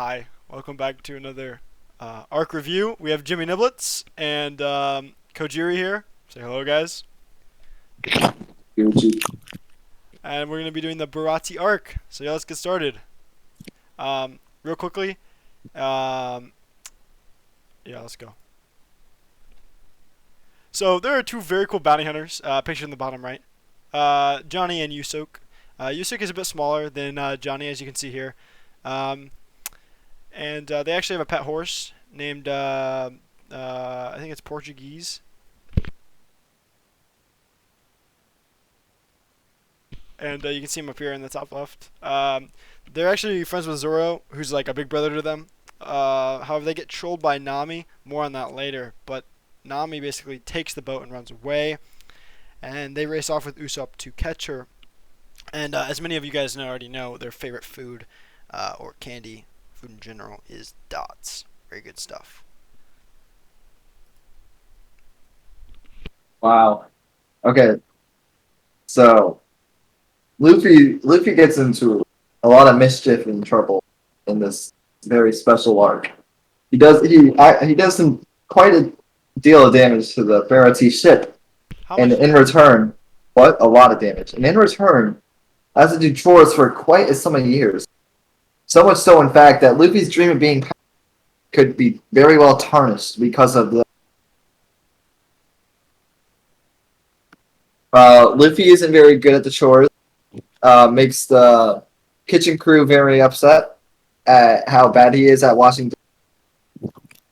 Hi, welcome back to another Arc review. We have Jimmy Niblets and Kojiri here. Say hello, guys. Gucci. And we're going to be doing the Baratie Arc. So yeah, let's get started. Real quickly, um, yeah, let's go. So there are two very cool bounty hunters, pictured in the bottom right. Johnny and Yusok. Yusok is a bit smaller than Johnny, as you can see here. Um, and they actually have a pet horse named, I think it's Portuguese. And you can see him up here in the top left. They're actually friends with Zoro, who's like a big brother to them. However, they get trolled by Nami. More on that later. But Nami basically takes the boat and runs away, and they race off with Usopp to catch her. And as many of you guys already know, their favorite food, or candy, food in general, is dots. Very good stuff. Wow. Okay, so Luffy gets into a lot of mischief and trouble in this very special arc. He does some quite a deal of damage to the Baratie ship, How and much in damage? return, what a lot of damage. And in return, has to do chores for quite a sum of years. So much so, in fact, that Luffy's dream of being could be very well tarnished because of the. Luffy isn't very good at the chores. Makes the kitchen crew very upset at how bad he is at washing.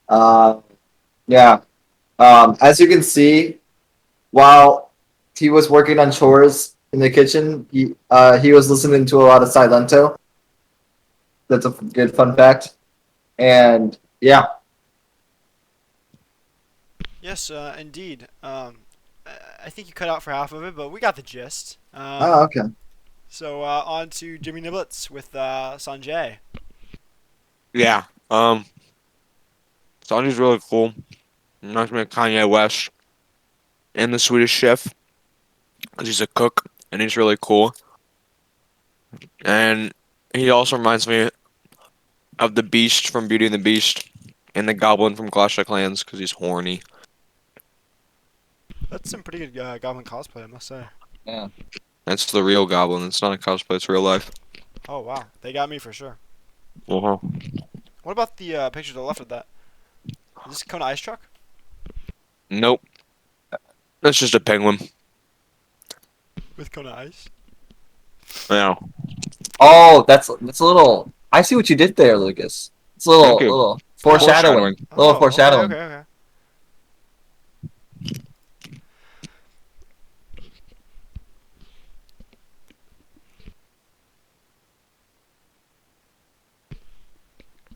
Uh, yeah. As you can see, while he was working on chores in the kitchen, he was listening to a lot of Silento. That's a good fun fact. And yeah. Yes, indeed. I think you cut out for half of it, but we got the gist. Oh, okay. So on to Jimmy Niblets with Sanjay. Yeah. Um, Sanji's really cool. Reminds me of Kanye West and the Swedish Chef, 'cause he's a cook and he's really cool. And he also reminds me of the Beast from Beauty and the Beast and the Goblin from Clash of Clans, 'cause he's horny. That's some pretty good Goblin cosplay, I must say. Yeah. That's the real Goblin. It's not a cosplay. It's real life. Oh wow, they got me for sure. Uh-huh. What about the picture to the left of that? Is this Kona Ice Truck? Nope. That's just a penguin. With Kona Ice? Yeah. Oh, that's a little. I see what you did there, Lucas. It's a Thank you. little Oh, foreshadowing. Foreshadowing. Little oh, okay, okay, foreshadowing. okay.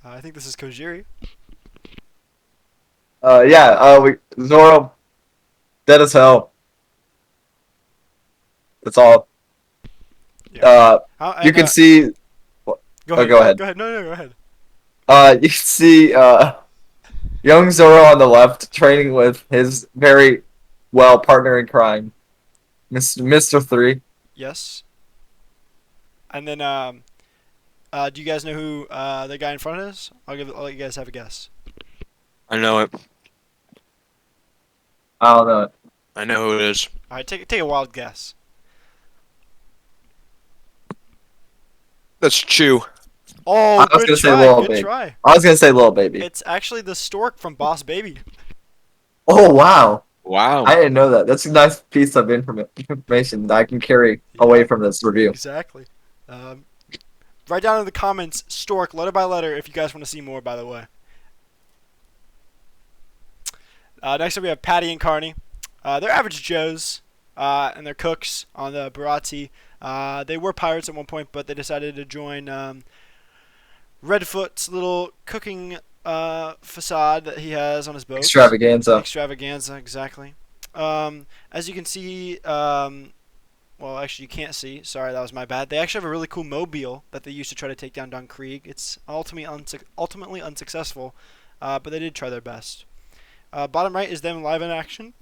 I think this is Kojiri. Yeah. Zoro dead as hell. That's all. Yeah. Uh, you And can see. go Oh, ahead, go go ahead, ahead. go ahead. No, no, go ahead. You can see young Zoro on the left training with his very well partner in crime, Mister Three. Yes. And then do you guys know who the guy in front is? I'll let you guys have a guess. I know it. I don't know. I know who it is. All right, take a wild guess. That's Chew. Oh, I was good gonna say try, little good baby. try. I was gonna say little baby. It's actually the stork from Boss Baby. Oh wow! Wow. I didn't know that. That's a nice piece of information that I can carry away Yeah, from this review. exactly. Um, write down in the comments stork letter by letter if you guys want to see more. By the way. Next up we have Patty and Carney. They're average Joes, and they're cooks on the Baratie. They were pirates at one point, but they decided to join Redfoot's little cooking facade that he has on his boats. Extravaganza. Extravaganza, exactly. As you can see, well, actually, you can't see. Sorry, that was my bad. They actually have a really cool mobile that they used to try to take down Don Krieg. It's ultimately unsuccessful, but they did try their best. Bottom right is them live in action.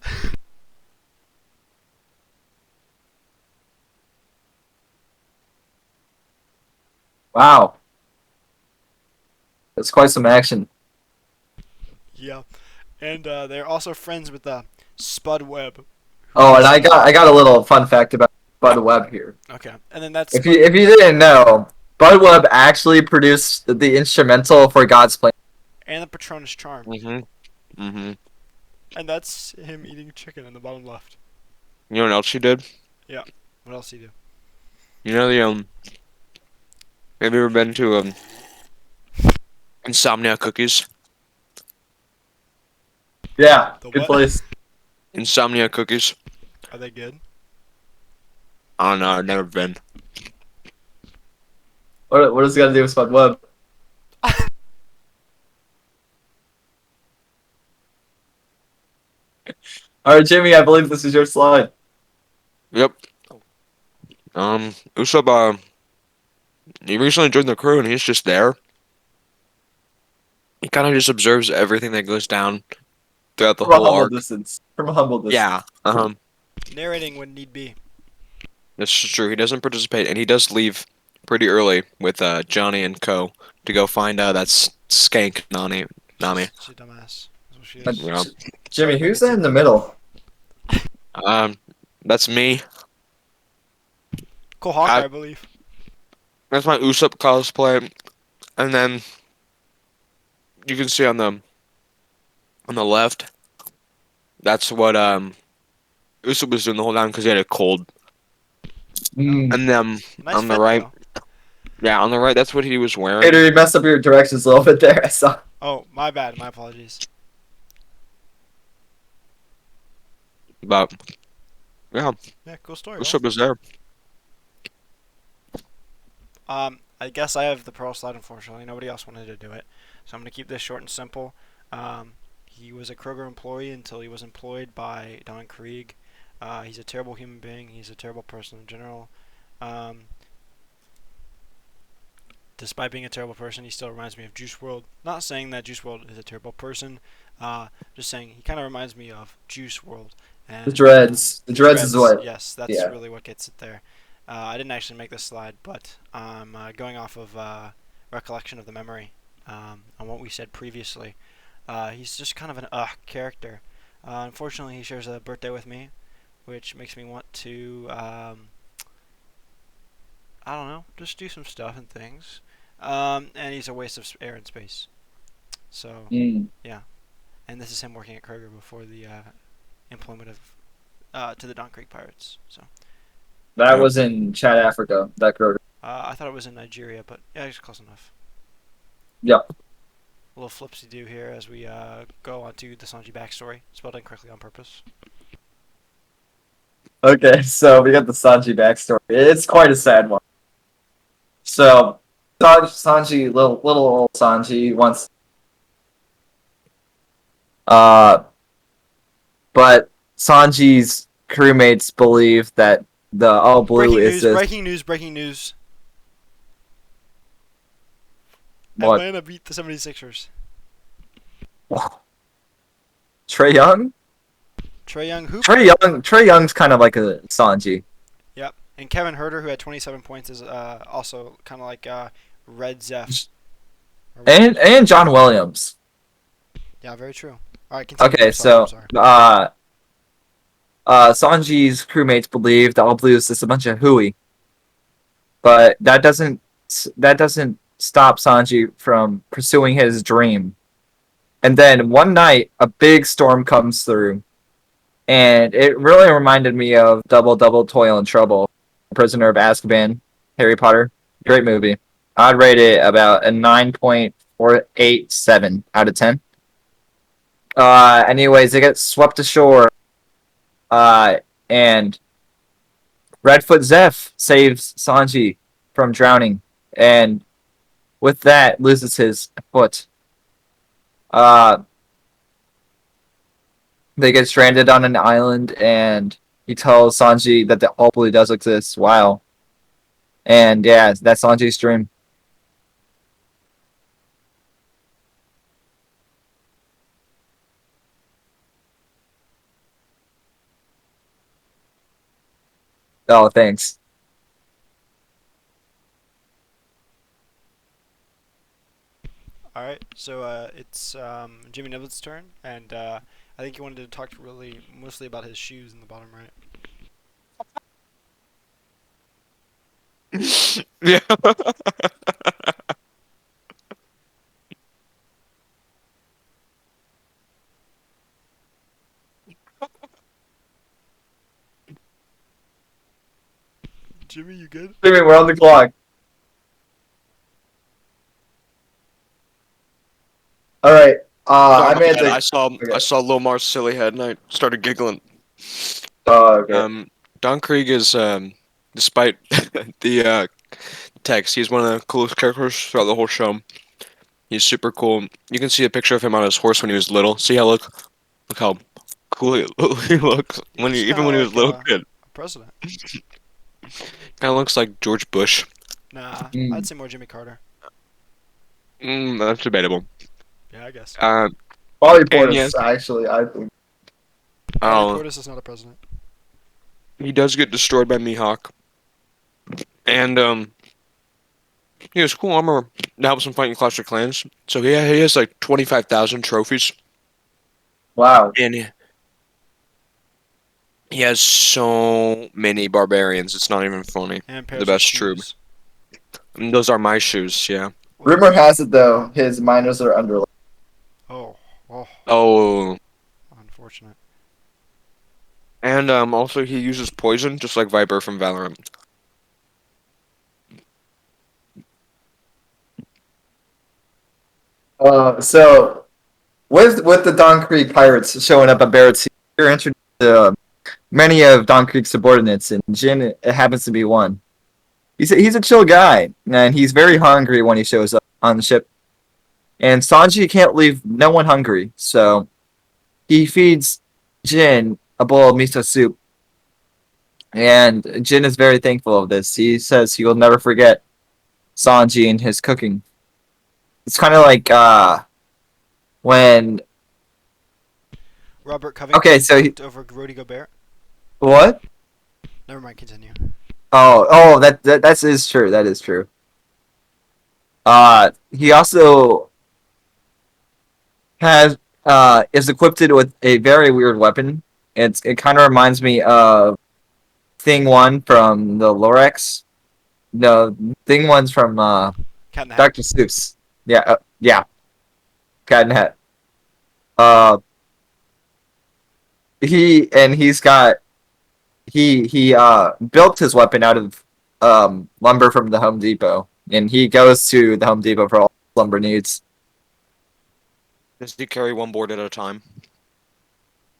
Wow. It's quite some action. Yeah, and they're also friends with Spud Webb, who Oh, and is I got a little fun fact about Bud Webb here. okay. And then that's If Spud, you didn't know, Bud Webb actually produced the instrumental for God's Plan. and the Patronus Charm, Mhm. Mhm. and that's him eating chicken in the bottom left. You know what else she did? Yeah. What else do you do? You know the Have you ever been to Insomnia Cookies? Yeah, The good what? place. Insomnia Cookies. Are they good? I don't know. I've never been. What does it got to do with Bud Webb? All right, Jimmy, I believe this is your slide. Yep. Usopp, he recently joined the crew and he's just there. He kind of just observes everything that goes down throughout the From a whole humble arc. distance. From a humble distance. Yeah. Narrating when need be. That's true. He doesn't participate, and he does leave pretty early with Johnny and Co. to go find that skank Nami. She's a dumbass. That's what she Uh, is. Yeah. Sorry Jimmy, to break who's it to that in you. the middle? Um, that's me. Cole Hawker, I, I believe. that's my Usopp cosplay, and then you can see on the left. That's what Usopp was doing the whole time because he had a cold. Oh, Hmm. And then nice on the fit right, though. yeah, on the right, that's what he was Peter, wearing. you messed up your directions a little bit there. I saw. Oh, my bad. My apologies. But yeah, Yeah, cool story. Well, Usopp was there. I guess I have the pearl slide. Unfortunately, nobody else wanted to do it, so I'm gonna keep this short and simple. He was a Kroger employee until he was employed by Don Krieg. He's a terrible human being. He's a terrible person in general. Um, Despite being a terrible person, he still reminds me of Juice World. Not saying that Juice World is a terrible person. Just saying he kind of reminds me of Juice World. The And dreads. The the dreads is dreads, what. yes, that's Yeah. really what gets it there. I didn't actually make this slide, but I'm going off of recollection of the memory on what we said previously. He's just kind of an character. Unfortunately, he shares a birthday with me, which makes me want to, I don't know, just do some stuff and things. And he's a waste of air and space. So, Mm. yeah. And this is him working at Kroger before the employment of to the Don Creek Pirates. So, That Yep. was in Chad, Africa. That Kroger. I thought it was in Nigeria, but yeah, it's close enough. Yep. A little flipsy do here as we go on to the Sanji backstory, spelled incorrectly on purpose. Okay, so we got the Sanji backstory. It's quite a sad one. So, Sanji, little old Sanji wants. Uh, but Sanji's crewmates believe that the all blue Breaking is news! this. Breaking news! Breaking news! What? Atlanta beat the 76ers. Trey Young? Trae Young hoop. Trey Young's kind of like a Sanji. Yep. And Kevin Herter, who had 27 points, is also kind of like Red Zeph. And John Williams. Yeah, very true. All right, continue. Okay, I'm sorry. Sanji's crewmates believe the All Blues is a bunch of hooey, but that doesn't stop Sanji from pursuing his dream. And then one night, a big storm comes through, and it really reminded me of Double Double Toil and Trouble, Prisoner of Azkaban, Harry Potter. Great movie. I'd rate it about a 9.487 out of 10. Anyways, they get swept ashore. And Redfoot Zeph saves Sanji from drowning, and with that loses his foot. Uh, they get stranded on an island, and he tells Sanji that the All Blue does exist. Wow. And yeah, that's Sanji's dream. Oh, thanks. All right, so it's Jimmy Niblett's turn, and I think he wanted to talk really mostly about his shoes in the bottom right. Yeah. Jimmy, you good? Jimmy, we're on the clock. All right. Sorry, I my made bad. the. I Okay. saw Lil Mar's silly head and I started giggling. Okay. Don Krieg is despite the text, he's one of the coolest characters throughout the whole show. He's super cool. You can see a picture of him on his horse when he was little. See how look how cool he looks He when looks he kind even of when he was like a little kid. a president. Kind of looks like George Bush. Nah, I'd Mm. say more Jimmy Carter. That's debatable. Yeah, I guess. Uh, Probably and yes, Portis, actually. I think. Bobby oh, Portis is not a president. he does get destroyed by Mihawk, and he has cool armor that helps him fight in Clash of Clans. So he has like 25,000 trophies, Wow. and he has so many barbarians. It's not even funny. And The pairs of best troop. shoes. And those are my shoes. Yeah. Wait. Rumor has it though, his minors are under. Oh, oh, Oh, unfortunate. and also he uses poison just like Viper from Valorant. So with the Don Creek pirates showing up at Baratie, you're introduced to many of Don Creek's subordinates, and Jin it happens to be one. He's a chill guy, and he's very hungry when he shows up on the ship. And Sanji can't leave no one hungry, so he feeds Jin a bowl of miso soup. And Jin is very thankful of this. He says he will never forget Sanji and his cooking. It's kind of like when Robert okay, Covington so he, cooked over Rudy Gobert. what? Never mind, continue. That is true. That is true. He also has is equipped with a very weird weapon. It kind of reminds me of Thing One from the Lorax. No, Thing One's from Cat in the Hat. Dr. Seuss. Yeah, Cat in the Hat. Uh, he's got he built his weapon out of lumber from the Home Depot, and he goes to the Home Depot for all lumber needs. Does he carry one board at a time?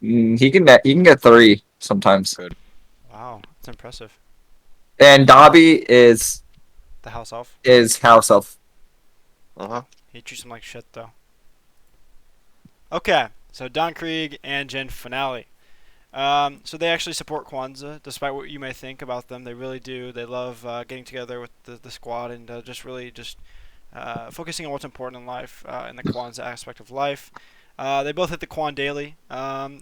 He can get three sometimes. Good. Wow, that's impressive. And Dobby The house elf. is house elf. Uh-huh. He treats him like shit, though. Okay, so Don Krieg and Jen finale. So they actually support Kwanzaa, despite what you may think about them. They really do. They love getting together with the squad and just really just focusing on what's important in life, in the Kwanzaa aspect of life. They both hit the Kwan daily.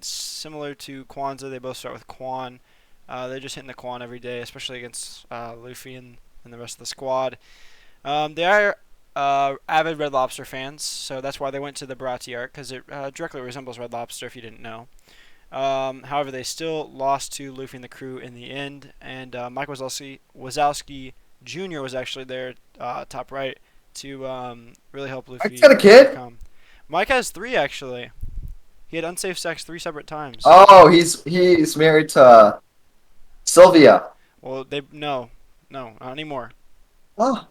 Similar to Kwanzaa, they both start with Kwan. They're just hitting the Kwan every day, especially against Luffy and the rest of the squad. They are avid Red Lobster fans, so that's why they went to the Baratie Arc, because it directly resembles Red Lobster, if you didn't know. However, they still lost to Luffy and the crew in the end, and Mike Wazowski Jr. was actually there, top right, to really help I Luffy got a kid. overcome. Mike has three, actually. He had unsafe sex three separate times. Oh, he's married to Sylvia. Well, no, not anymore. Oh,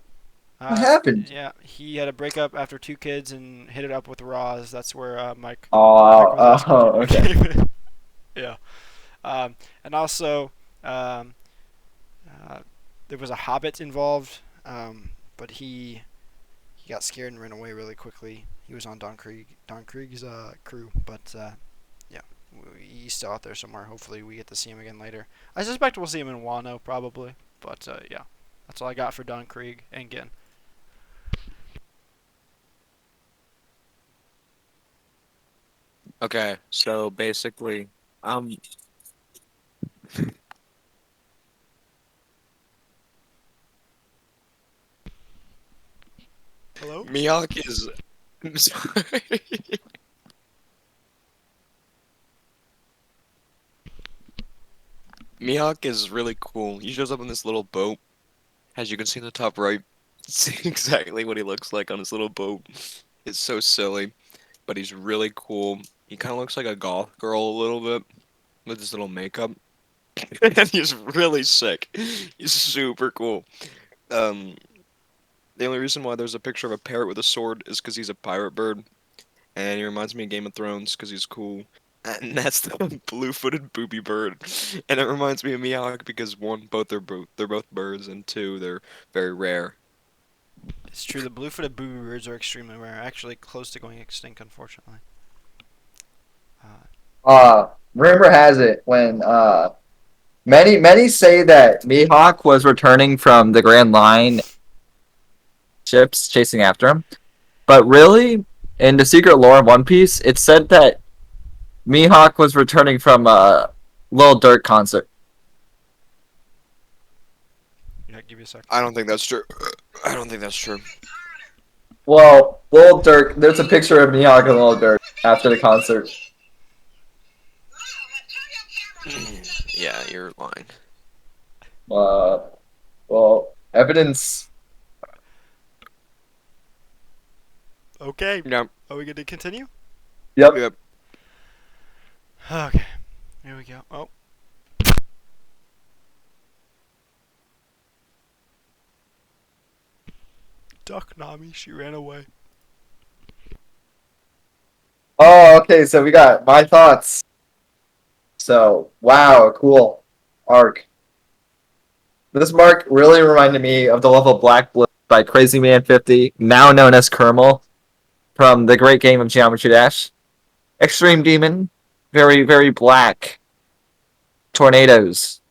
what Uh, happened? yeah, he had a breakup after two kids and hit it up with Roz. That's where Mike Oh, Wazowski oh, Jr. okay. came in. Yeah. And also, um, uh, there was a hobbit involved, but he got scared and ran away really quickly. He was on Don Krieg's crew, but yeah, he's still out there somewhere. Hopefully, we get to see him again later. I suspect we'll see him in Wano probably, but yeah, that's all I got for Don Krieg and Gin. Okay, so basically, um, Hello? Mihawk is I'm sorry. Mihawk is really cool. He shows up in this little boat, as you can see in the top right. See exactly what he looks like on his little boat. It's so silly, but he's really cool. He kind of looks like a goth girl a little bit with his little makeup, and he's really sick. He's super cool. Um, the only reason why there's a picture of a parrot with a sword is because he's a pirate bird, and he reminds me of Game of Thrones because he's cool. And that's the blue-footed booby bird, and it reminds me of Mihawk because one, they're both birds, and two, they're very rare. It's true. The blue-footed booby birds are extremely rare. Actually, close to going extinct, unfortunately. Uh, Rumor has it when many say that Mihawk was returning from the Grand Line ships chasing after him, but really, in the secret lore of One Piece, it said that Mihawk was returning from a Lil Durk concert. yeah, give you a sec. I don't think that's true. I don't think that's true. Well, Lil Durk, there's a picture of Mihawk and Lil Durk after the concert. Yeah, you're lying. Uh, well, evidence. Okay. Yep, Are we going to continue? Yep. yep. Okay. Here we go. Oh. Duck Nami. She ran away. Oh, okay. So we got my thoughts. So wow, cool arc. This mark really reminded me of the level Black Blue by Crazy Man 50, now known as Kermal, from the great game of Geometry Dash. Extreme Demon, very, very black. Tornadoes.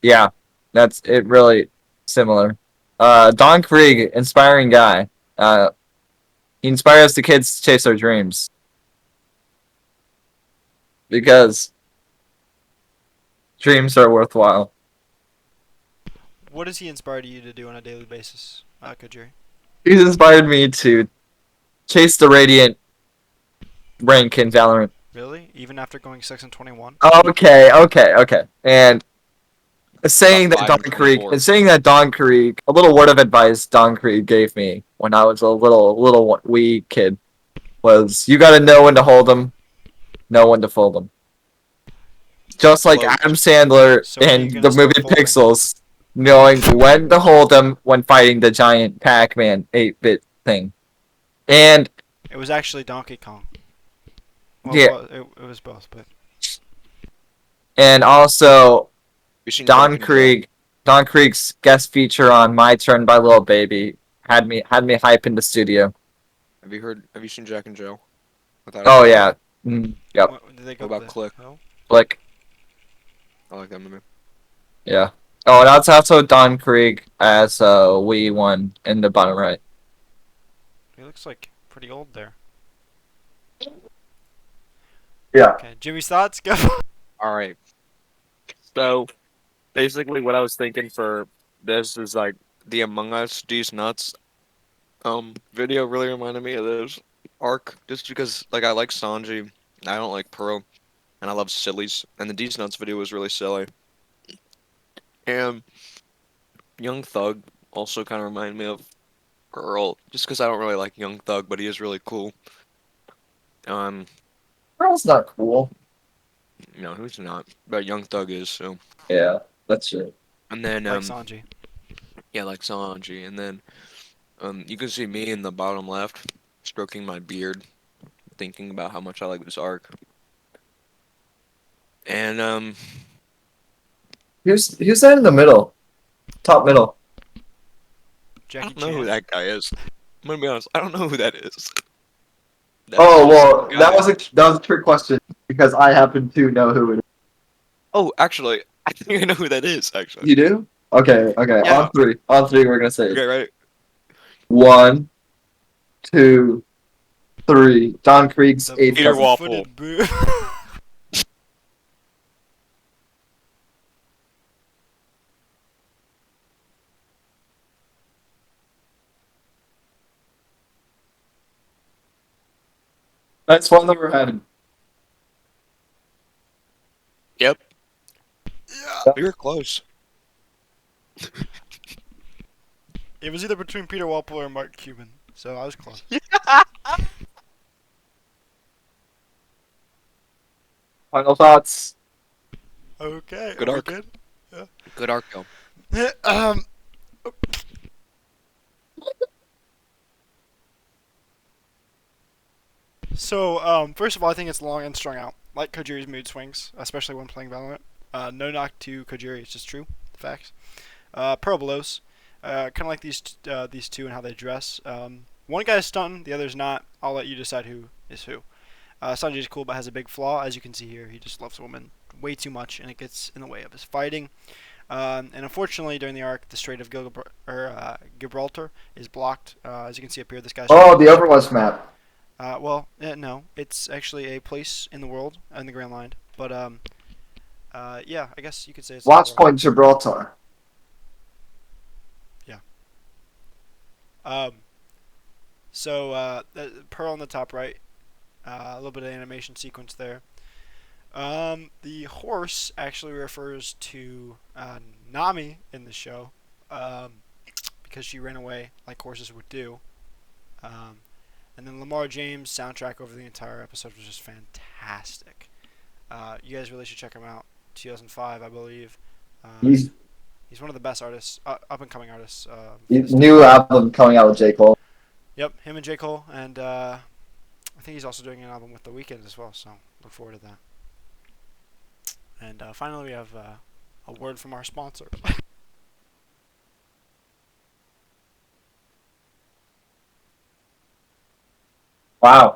Yeah, that's it. Really similar. Don Krieg, inspiring guy. He inspires the kids to chase their dreams because dreams are worthwhile. What has he inspired you to do on a daily basis, Kajiri? He's inspired me to chase the Radiant rank in Valorant. Really? Even after going 6 and 21? Okay. And Got 5 and 24. saying that Don Krieg, a little word of advice Don Krieg gave me when I was a little wee kid was you got to know when to hold them, know when to fold them. Just like Float. Adam Sandler So when are you in gonna the movie start folding? Pixels, knowing when to hold them when fighting the giant Pac-Man 8-bit thing. And It was actually Donkey Kong. Well, yeah, it was both, but and also You seen Jack and Jill? Don Krieg's guest feature on My Turn by Lil Baby had me hype in the studio. Have you seen Jack and Jill? Without a Oh doubt. yeah. Yep. did they What go about the Click? hell? Like I like that movie. yeah. Oh, that's also Don Krieg as Wee one in the bottom right. He looks like pretty old there. Yeah. Okay, Jimmy's thoughts go. Alright. So, basically what I was thinking for this is like the Among Us These Nuts video really reminded me of this arc just because like I like Sanji, I don't like Pearl, and I love sillies, and the These Nuts video was really silly. And Young Thug also kind of reminded me of Pearl, just because I don't really like Young Thug, but he is really cool. Um, Girl's not cool. who's not? But Young Thug is, so. Yeah, that's true. And then, Like Sanji. yeah, like Sanji, and then, you can see me in the bottom left, stroking my beard, thinking about how much I like this arc. And, Who's that in the middle? Top middle. I Jackie don't know who Chan. that guy is. I'm gonna be honest, I don't know who that is. That's Oh just well, some guy. that was a trick question because I happen to know who it is. Oh, actually, I think I know who that is, actually. You do? Okay. Yeah. On three, we're gonna say Okay, it. right? 1, 2, 3. Don Krieg's The eighth Peter cousin. Waffle. blue-footed boo. That's one that we're having. Yep. Yeah. We were close. It was either between Peter Walpole or Mark Cuban, so I was close. Final thoughts. Okay, Good are we arc. good? Yeah. Good arc, though. um. So, first of all, I think it's long and strung out, like Kojiri's mood swings, especially when playing Valorant. No knock to Kojiri, it's just true, facts. Pearl Belos, kind of like these two and how they dress. One guy's stunting, the other's not. I'll let you decide who is who. Sanji's cool, but has a big flaw, as you can see here. He just loves women way too much, and it gets in the way of his fighting. And unfortunately, during the arc, the Strait of Gibraltar is blocked. As you can see up here, this guy's trying Oh, to the push up. Overwatch map. No, it's actually a place in the world in the Grand Line. But yeah, I guess you could say it's Watch Overwatch. Point Gibraltar. Yeah. Um. So Pearl on the top right. A little bit of animation sequence there. The horse actually refers to Nami in the show, because she ran away like horses would do. Um, and then Lamar James' soundtrack over the entire episode was just fantastic. You guys really should check him out. 2005, I believe. Um, He's, he's one of the best artists, up and coming artists. For he's this time. new album coming out with J. Cole. Yep, him and J Cole, and I think he's also doing an album with The Weeknd as well. So look forward to that. And finally, we have a word from our sponsor. Wow.